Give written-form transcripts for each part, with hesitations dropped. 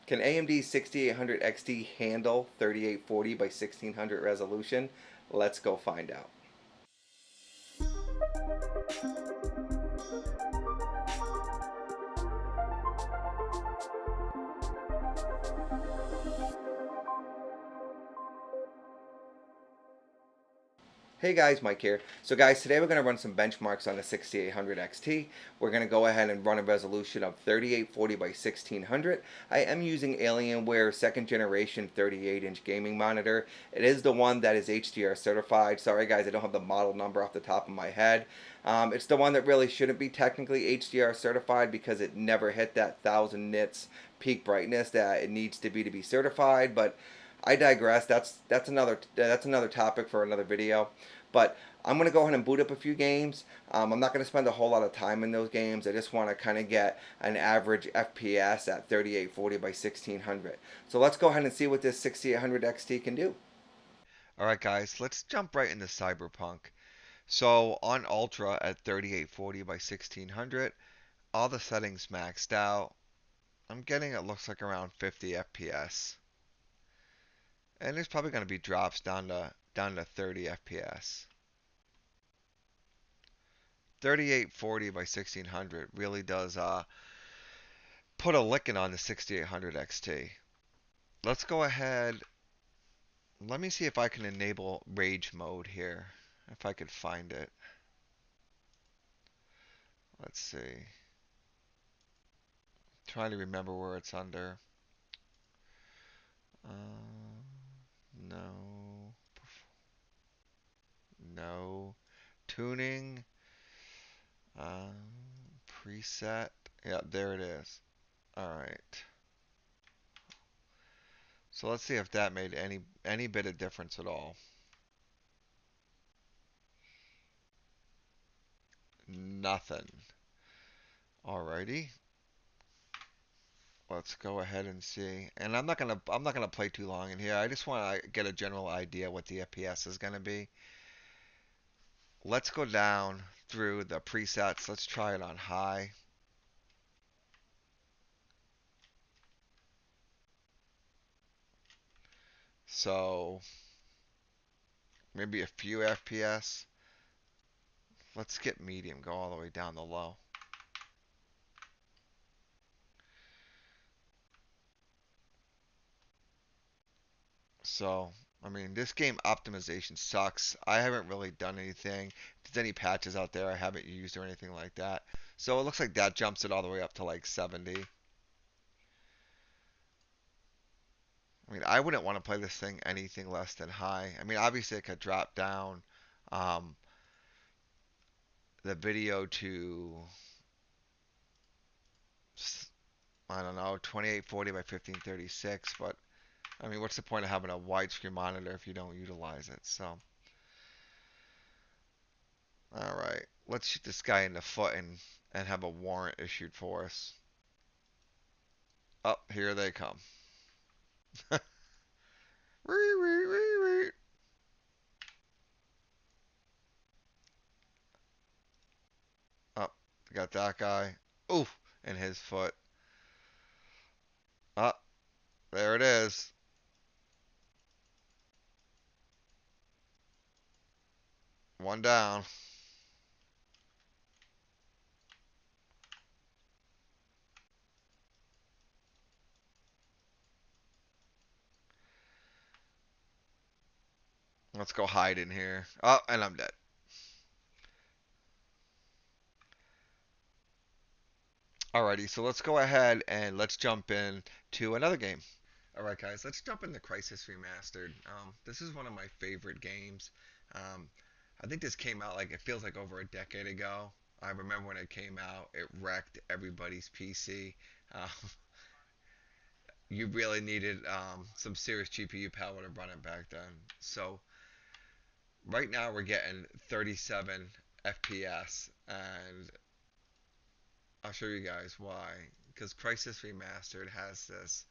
Can AMD 6800 XT handle 3840 by 1600 resolution? Let's go find out. Hey guys, Mike here. So guys, today we're going to run some benchmarks on the 6800 XT. We're going to go ahead and run a resolution of 3840 by 1600. I am using Alienware second generation 38-inch gaming monitor. It is the one that is HDR certified. Sorry guys, I don't have the model number off the top of my head. It's the one that really shouldn't be technically HDR certified because it never hit that 1000 nits peak brightness that it needs to be certified, but I digress. That's another topic for another video. But I'm gonna go ahead and boot up a few games. I'm not gonna spend a whole lot of time in those games. I just want to kind of get an average FPS at 3840 by 1600. So let's go ahead and see what this 6800 XT can do. Alright guys, let's jump right into Cyberpunk. So on Ultra at 3840 by 1600, all the settings maxed out. I'm getting it looks like around 50 FPS. And there's probably going to be drops down to 30 FPS. 3840 by 1600 really does put a licking on the 6800 XT. Let's go ahead. Let me see if I can enable rage mode here. If I could find it. Let's see. Trying to remember where it's under. No. No. Tuning. Preset. Yeah, there it is. Alright. So let's see if that made any bit of difference at all. Nothing. Alrighty. Let's go ahead and see. And I'm not gonna play too long in here. I just want to get a general idea what the FPS is gonna be. Let's go down through the presets. Let's try it on high. So maybe a few FPS. Let's skip medium, go all the way down to low. So, I mean, this game optimization sucks. I haven't really done anything. If there's any patches out there I haven't used or anything like that. So it looks like that jumps it all the way up to like 70. I mean, I wouldn't want to play this thing anything less than high. I mean, obviously it could drop down um, the video to, I don't know, 2840 by 1536, but I mean, what's the point of having a widescreen monitor if you don't utilize it? So, all right, let's shoot this guy in the foot and have a warrant issued for us. Up, here they come. Up, got that guy. Oof, and his foot. Up, there it is. One down. Let's go hide in here. Oh, and I'm dead. Alrighty, so let's go ahead and let's jump in to another game. Alright, guys, let's jump into Crysis Remastered. This is one of my favorite games. Um, I think this came out like it feels like over a decade ago. I remember when it came out, it wrecked everybody's PC. Um, you really needed some serious GPU power to run it back then. So right now we're getting 37 FPS, and I'll show you guys why. Because Crysis Remastered has this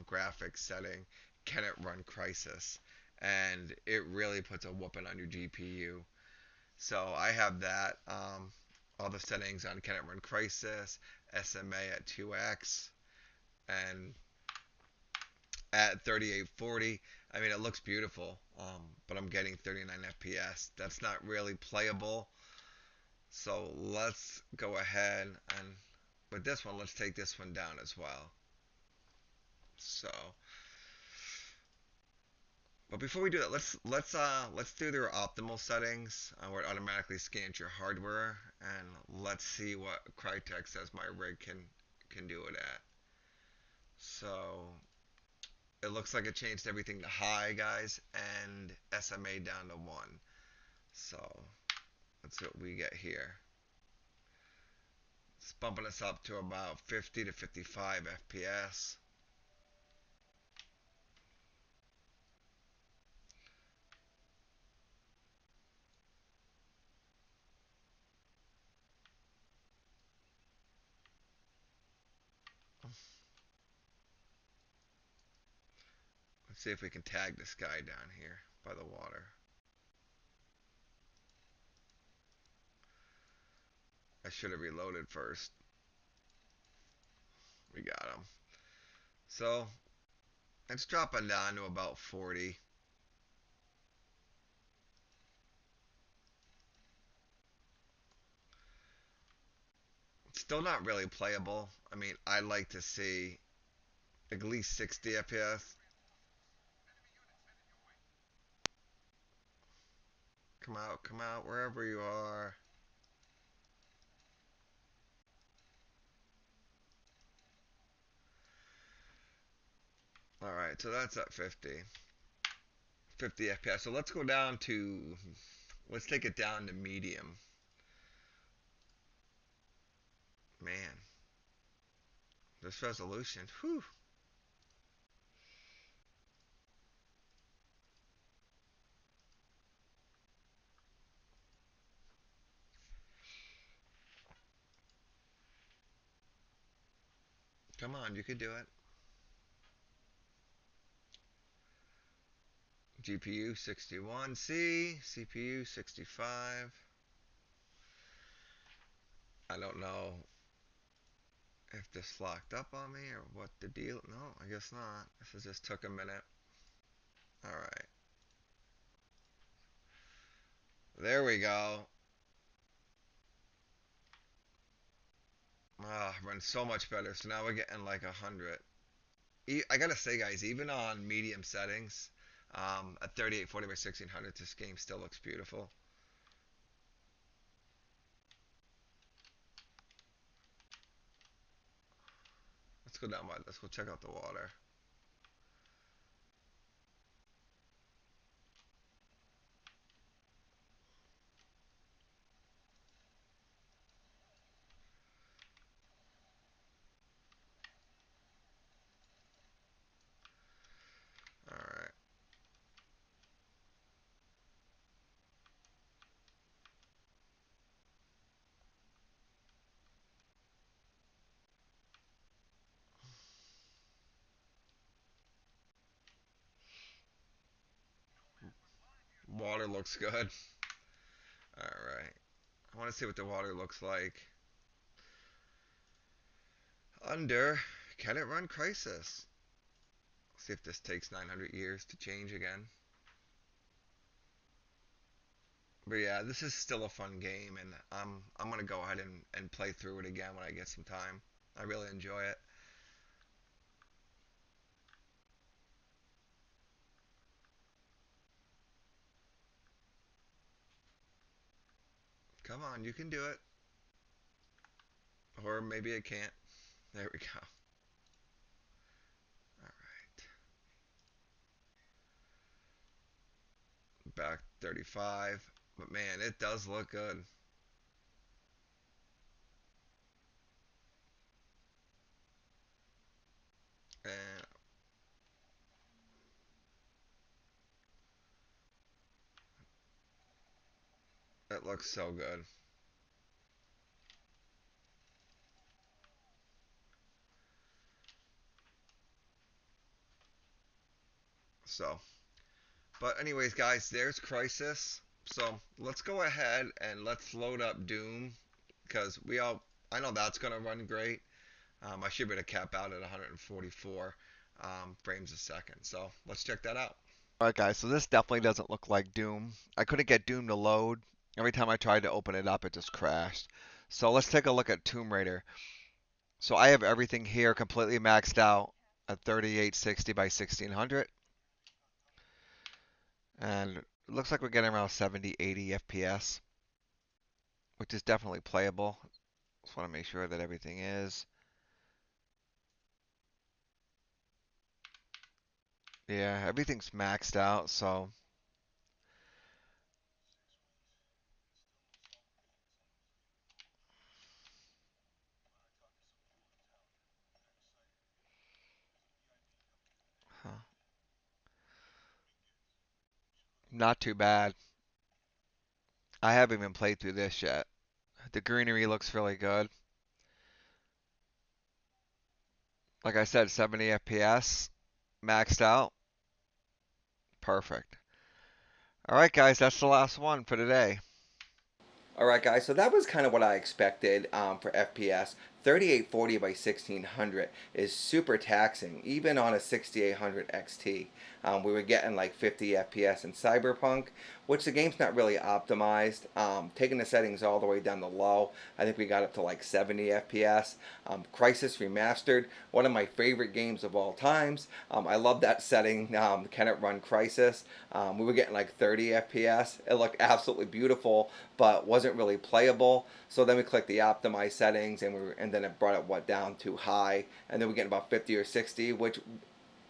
graphics setting. Can it run Crysis? And it really puts a whooping on your GPU. So I have that. All the settings on Can it run Crysis, SMA at 2x, and at 3840. I mean, it looks beautiful, but I'm getting 39 FPS. That's not really playable. So let's go ahead and with this one, let's take this one down as well. So, but before we do that, let's do their optimal settings where it automatically scans your hardware, and let's see what Crytek says my rig can do it at. So it looks like it changed everything to high, guys, and SMA down to 1. So let's see what we get here. It's bumping us up to about 50 to 55 FPS. Let's see if we can tag this guy down here by the water. I should have reloaded first. We got him. So it's dropping down to about 40. It's still not really playable. I mean, I'd like to see at least 60 FPS. Come out, wherever you are. Alright, so that's at 50. 50 FPS. So let's go down to, let's take it down to medium. Man, this resolution, whew. Come on, you can do it. GPU 61C, CPU 65. I don't know if this locked up on me or what the deal. No, I guess not. This just took a minute. Alright. There we go. Ah, runs so much better. So now we're getting like 100. I gotta say, guys, even on medium settings, at 3840 by 1600, this game still looks beautiful. Let's go down by this. We'll check out the water. Alright. Water looks good. Alright. I want to see what the water looks like. Under. Can it run Crysis? See if this takes 900 years to change again. But yeah, this is still a fun game, and I'm gonna go ahead and play through it again when I get some time. I really enjoy it. Come on, you can do it. Or maybe it can't. There we go. Alright. Back 35. But man, it does look good. And it looks so good. So, but anyways, guys, there's Crysis. So let's go ahead and let's load up Doom because we all I know that's gonna run great. I should be able to cap out at 144. frames a second. So let's check that out. Alright guys, so this definitely doesn't look like Doom. I couldn't get Doom to load. Every time I tried to open it up, it just crashed. So let's take a look at Tomb Raider. So I have everything here completely maxed out at 3860 by 1600. And it looks like we're getting around 70, 80 FPS, which is definitely playable. Just want to make sure that everything is. Yeah, everything's maxed out, so huh, not too bad. I haven't even played through this yet. The greenery looks really good. Like I said, 70 FPS, maxed out. Perfect. All right, guys, that's the last one for today. All right, guys. So that was kind of what I expected for FPS. 3840 by 1600 is super taxing, even on a 6800 XT. We were getting like 50 FPS in Cyberpunk, which the game's not really optimized. Taking the settings all the way down to low, I think we got up to like 70 FPS. Crysis Remastered, one of my favorite games of all times. I love that setting. Can it run Crysis? We were getting like 30 FPS. It looked absolutely beautiful, but wasn't really playable. So then we clicked the optimize settings, and then it brought it down to high, and then we're getting about 50 or 60, which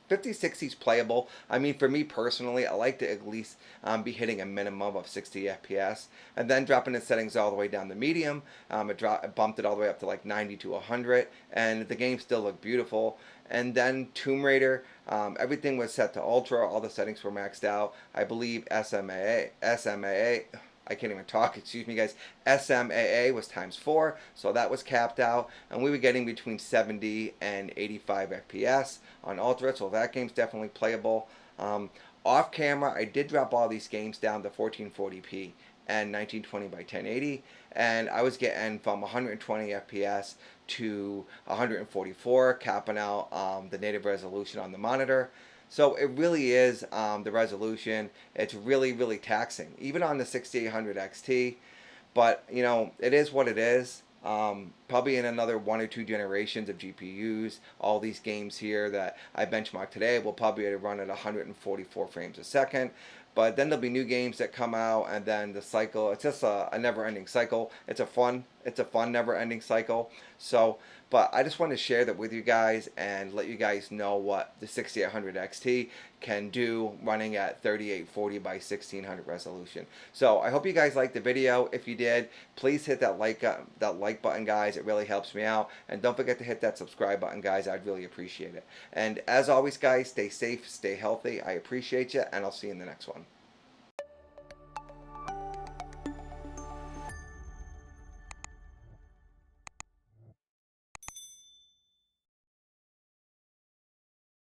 50, 60 is playable. I mean, for me personally, I like to at least be hitting a minimum of 60 FPS, and then dropping the settings all the way down to medium. It bumped it all the way up to like 90 to 100, and the game still looked beautiful. And then Tomb Raider, everything was set to ultra. All the settings were maxed out. I believe SMAA. I can't even talk, excuse me guys, SMAA was times 4, so that was capped out, and we were getting between 70 and 85 FPS on Ultra, so that game's definitely playable. Off camera, I did drop all these games down to 1440p and 1920 by 1080, and I was getting from 120 FPS to 144, capping out the native resolution on the monitor. So it really is the resolution. It's really, really taxing, even on the 6800 XT. But, you know, it is what it is. Probably in another 1 or 2 generations of GPUs, all these games here that I benchmarked today will probably run at 144 frames a second. But then there'll be new games that come out, and then the cycle. It's just a never-ending cycle. It's a fun, never-ending cycle. So, but I just want to share that with you guys and let you guys know what the 6800 XT can do running at 3840 by 1600 resolution. So I hope you guys liked the video. If you did, please hit that like button, guys. It really helps me out. And don't forget to hit that subscribe button, guys. I'd really appreciate it. And as always, guys, stay safe, stay healthy. I appreciate you, and I'll see you in the next one.